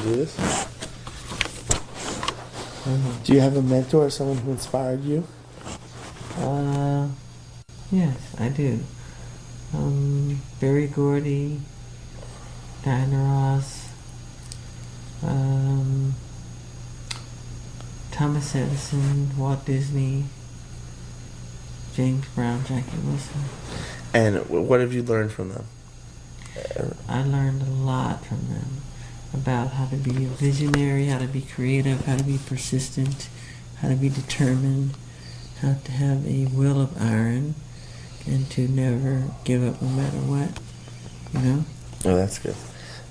do this. Do you have a mentor or someone who inspired you? Yes, I do. Berry Gordy, Diana Ross, Thomas Edison, Walt Disney, James Brown, Jackie Wilson. And what have you learned from them? I learned a lot from them about how to be a visionary, how to be creative, how to be persistent, how to be determined, how to have a will of iron, and to never give up no matter what, you know? Oh, that's good.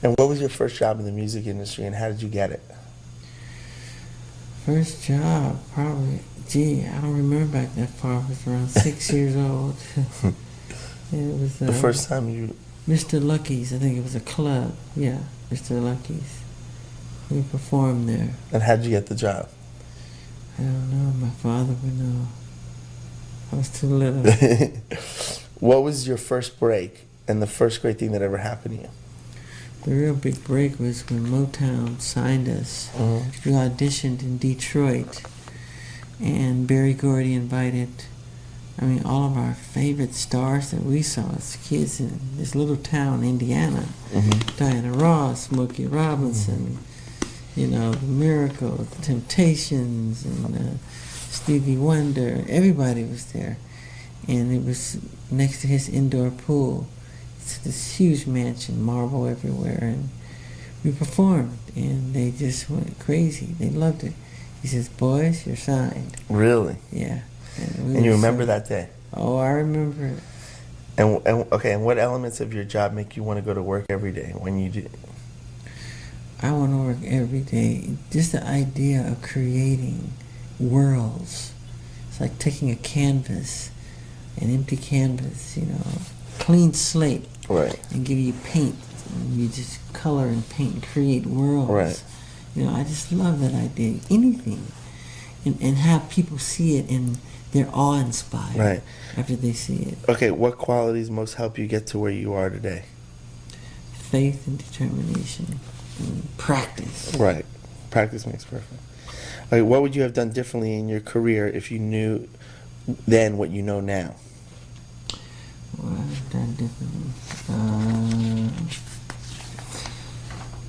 And what was your first job in the music industry, and how did you get it? First job, probably, I don't remember back that far. I was around 6 years old. It was The first time you... Mr. Lucky's, I think it was a club. Yeah, Mr. Lucky's. We performed there. And how did you get the job? I don't know. My father would know. I was too little. What was your first break and the first great thing that ever happened to you? The real big break was when Motown signed us. Mm-hmm. We auditioned in Detroit, and Berry Gordy invited, all of our favorite stars that we saw as kids in this little town, Indiana. Mm-hmm. Diana Ross, Smokey Robinson, The Miracles, the Temptations, and Stevie Wonder. Everybody was there. And it was next to his indoor pool. It's this huge mansion, marble everywhere. And we performed, and they just went crazy. They loved it. He says, "Boys, you're signed." Really? Yeah. And you remember that day? Oh, I remember it. And what elements of your job make you want to go to work every day when you do? I want to work every day. Just the idea of creating worlds. It's like taking a canvas, an empty canvas, clean slate. Right. And give you paint. And you just color and paint and create worlds. Right. I just love that idea. Anything. And have people see it and they're awe-inspired right. after they see it. Okay, what qualities most help you get to where you are today? Faith and determination and practice. Right. Practice makes perfect. Okay, what would you have done differently in your career if you knew then what you know now? What I've done differently?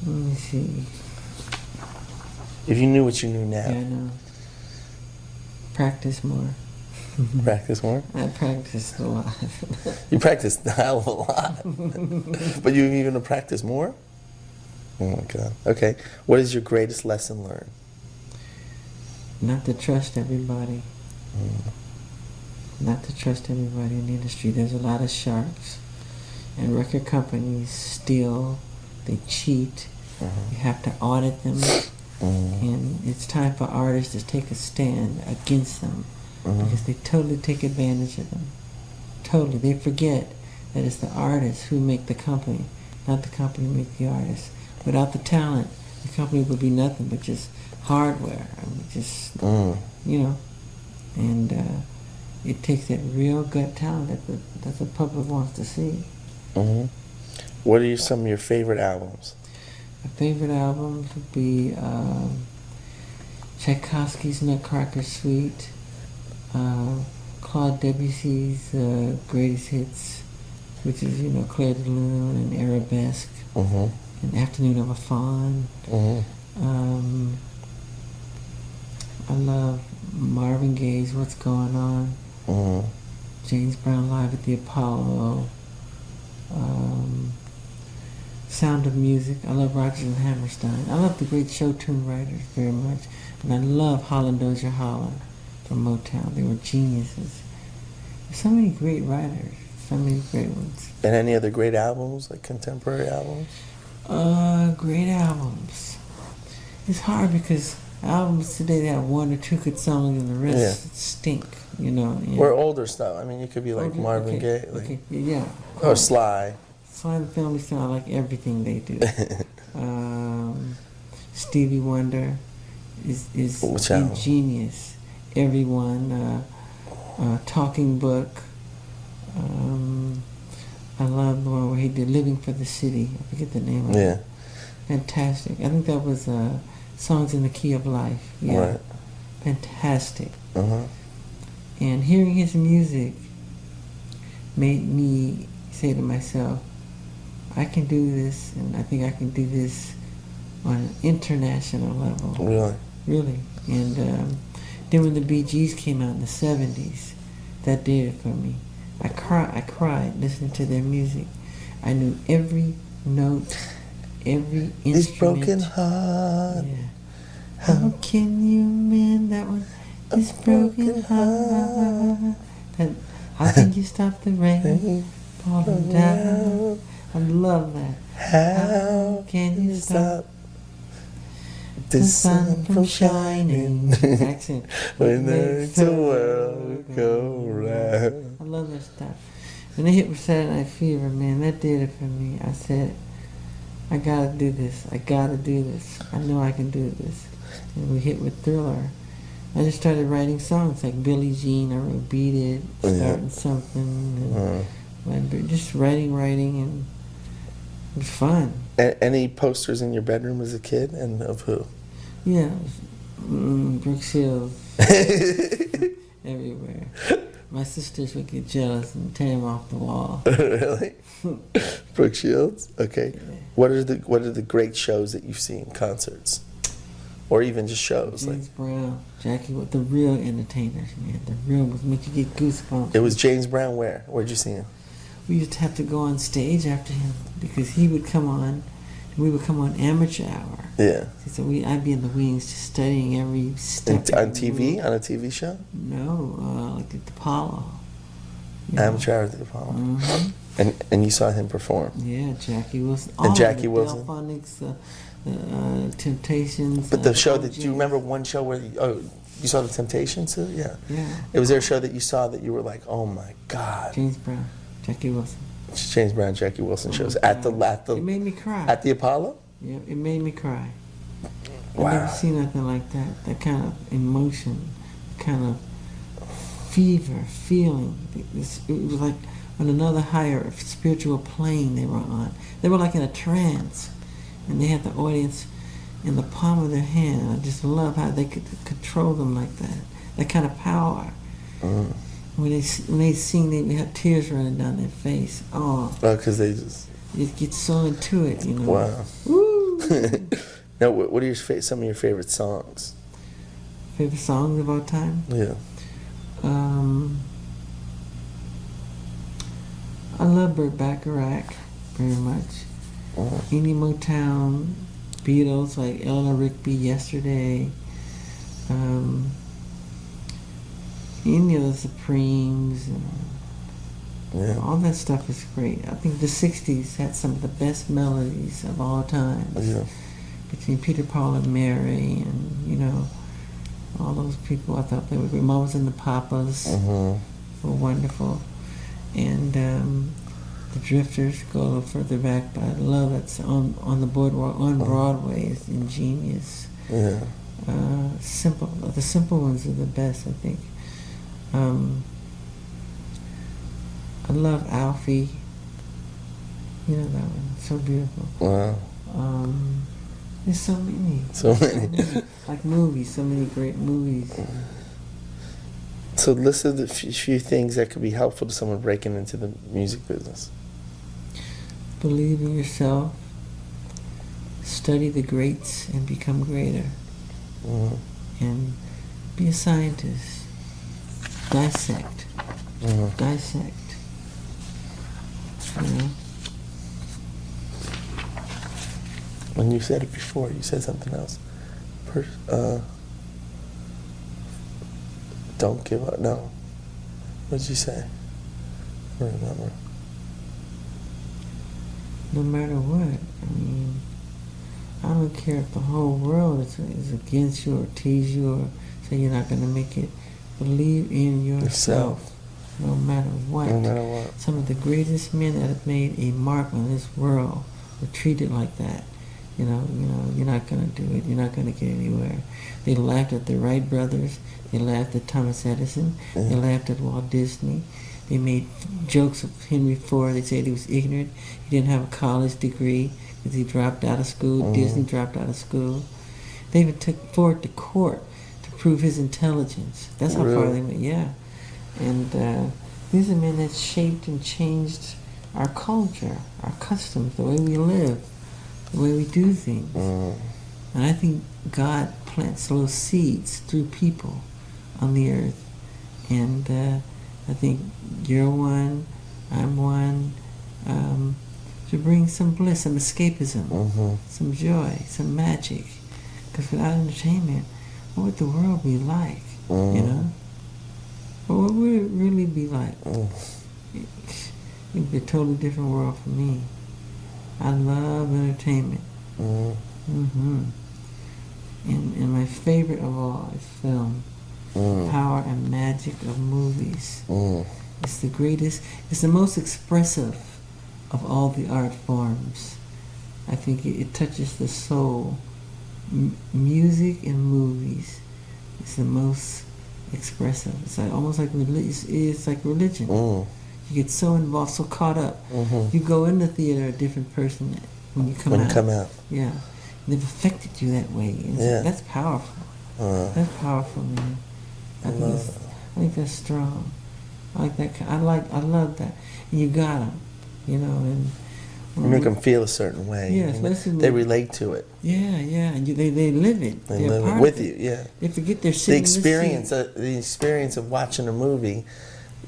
Let me see. If you knew what you knew now. Yeah, I know. Practice more. Practice more? I practiced a lot. You practiced a hell of a lot. But you're going to practice more? Oh my God. Okay. What is your greatest lesson learned? Not to trust everybody. Not to trust everybody in the industry. There's a lot of sharks. And record companies steal, they cheat. You have to audit them. And it's time for artists to take a stand against them. Because they totally take advantage of them. Totally. They forget that it's the artists who make the company, not the company who make the artists. Without the talent, the company would be nothing but just hardware. And it takes that real gut talent that the public wants to see. What are some of your favorite albums? My favorite albums would be Tchaikovsky's Nutcracker Suite, Claude Debussy's Greatest Hits, which is, Clair de Lune and Arabesque, and Afternoon of a Faun. I love Marvin Gaye's What's Going On, James Brown Live at the Apollo, Sound of Music. I love Rodgers and Hammerstein. I love the great show tune writers very much. And I love Holland Dozier Holland from Motown. They were geniuses. There's so many great writers, so many great ones. And any other great albums, like contemporary albums? Great albums. It's hard because albums today, they have one or two good songs and the rest stink, Or older stuff. You could be like Marvin Gaye. Yeah. Or Sly. Sly and the Family Stone, I like everything they do. Stevie Wonder is ingenious. Everyone. Talking Book. I love the one where he did Living for the City. I forget the name of it. Fantastic. I think that was Songs in the Key of Life. Yeah. Right. Fantastic. Uh-huh. And hearing his music made me say to myself, I can do this, and I think I can do this on an international level. Really? Really. And then when the Bee Gees came out in the 70s, that did it for me. I cried listening to their music. I knew every note, every instrument. This broken heart. Yeah. How can you mend that one? This broken heart. How can you stop the rain falling down? I love that. How can you stop the sun from shining? Accent. when the world go round? I love that stuff. When they hit with Saturday Night Fever, man, that did it for me. I said, I gotta do this. I gotta do this. I know I can do this. And we hit with Thriller. I just started writing songs like Billie Jean. I wrote Beat It, Starting Something, and just writing, and it was fun. Any posters in your bedroom as a kid, and of who? Yeah, Brooke Shields everywhere. My sisters would get jealous and tear them off the wall. Really? Brooke Shields? Okay. Yeah. What are the great shows that you've seen, concerts? Or even just shows? James Brown, Jackie, the real entertainers, man. The real ones make you get goosebumps. It was James Brown where? Where'd you see him? We used to have to go on stage after him because he would come on, and we would come on amateur hour. Yeah. So I'd be in the wings just studying every step. On TV? On a TV show? No, like at the Apollo. Amateur hour at the Apollo. Mm-hmm. And you saw him perform? Yeah, Jackie Wilson. And Jackie Wilson? Delphonics, Temptations. But the show do you remember one show where you saw the Temptations too? Yeah. Yeah. Was there a show that you saw that you were like, oh my God? James Brown, Jackie Wilson. James Brown, Jackie Wilson shows Oh, at the it made me cry. at the Apollo? Yeah, it made me cry. Wow. I've never seen nothing like that. That kind of emotion, kind of fever, feeling. It was like on another higher spiritual plane they were on. They were like in a trance, and they had the audience in the palm of their hand. I just love how they could control them like that. That kind of power. When they sing, they have tears running down their face. Oh, because they just... You get so into it, you know. Wow. Woo! Now, what are some of your favorite songs? Favorite songs of all time? Yeah. I love Burt Bacharach very much. Any Motown, Beatles like Eleanor Rigby, Yesterday. Any of the Supremes. Yeah. All that stuff is great. I think the 60s had some of the best melodies of all time. Yeah. Between Peter, Paul, and Mary, and, all those people, I thought they were great. Mamas and the Papas were wonderful. And the Drifters go a little further back, but I love that's on the boardwalk, on Broadway. It's ingenious. Yeah. Simple. The simple ones are the best, I think. I love Alfie. You know that one. So beautiful. Wow. There's so many. So many. Like movies, so many great movies. So list of the few things that could be helpful to someone breaking into the music business. Believe in yourself. Study the greats and become greater. And be a scientist. Dissect. Dissect. You know? When you said it before, you said something else. Don't give up. No. What did you say? I don't remember. No matter what. I mean, I don't care if the whole world is against you or tease you or say you're not going to make it. Believe in yourself. No matter what. No matter what. Some of the greatest men that have made a mark on this world were treated like that. You know, you're not going to do it. You're not going to get anywhere. They laughed at the Wright brothers. They laughed at Thomas Edison. They laughed at Walt Disney. They made jokes of Henry Ford. They said he was ignorant. He didn't have a college degree. because he dropped out of school. Disney dropped out of school. They even took Ford to court to prove his intelligence. That's how far they went. Yeah, and these are men that shaped and changed our culture, our customs, the way we live, the way we do things. And I think God plants little seeds through people on the earth. And I think you're one, I'm one, to bring some bliss, some escapism, some joy, some magic. Because without entertainment, what would the world be like? You know? What would it really be like? It'd be a totally different world for me. I love entertainment. And my favorite of all is film. Power and magic of movies. It's the greatest, it's the most expressive of all the art forms. I think it touches the soul. Music and movies is the most expressive. It's like almost like it's like religion. You get so involved, so caught up. You go in the theater a different person when you come out. Yeah. They've affected you that way. That's powerful. That's powerful, man. I think that's strong. I like that. I love that. And you got them, you know. And you make them feel a certain way. Yeah, especially they relate to it. Yeah, and they live it. They live it with you. Yeah. They forget they're sitting. The experience of watching a movie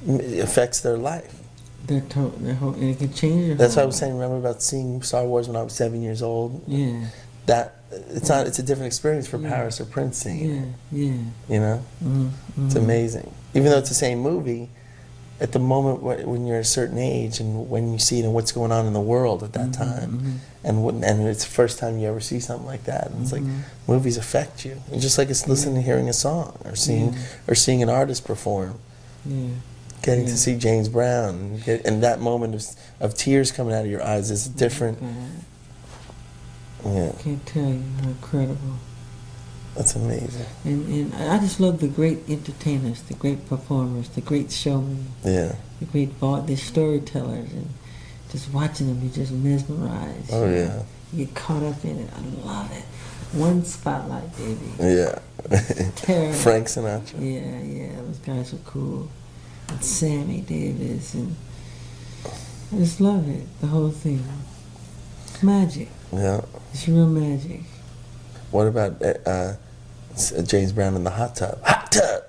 affects their life. Their whole, and it can change your. That's what I was saying. Remember about seeing Star Wars when I was 7 years old? Yeah. It's a different experience for Paris or Prince seeing it. Yeah. You know? It's amazing. Even though it's the same movie, at the moment when you're a certain age and when you see it and what's going on in the world at that time, and it's the first time you ever see something like that, and it's like movies affect you. And just like it's listening to hearing a song or seeing an artist perform. Yeah. Getting to see James Brown and that moment of tears coming out of your eyes is different. I can't tell you how incredible. That's amazing. And I just love the great entertainers, the great performers, the great showmen. Yeah. The storytellers, and just watching them, you just mesmerized. Oh yeah. You get caught up in it. I love it. One spotlight, baby. Yeah. Terrible. Frank Sinatra. Yeah. Those guys were cool. And Sammy Davis, and I just love it. The whole thing. It's magic. Yeah. It's real magic. What about James Brown in the hot tub? Hot tub!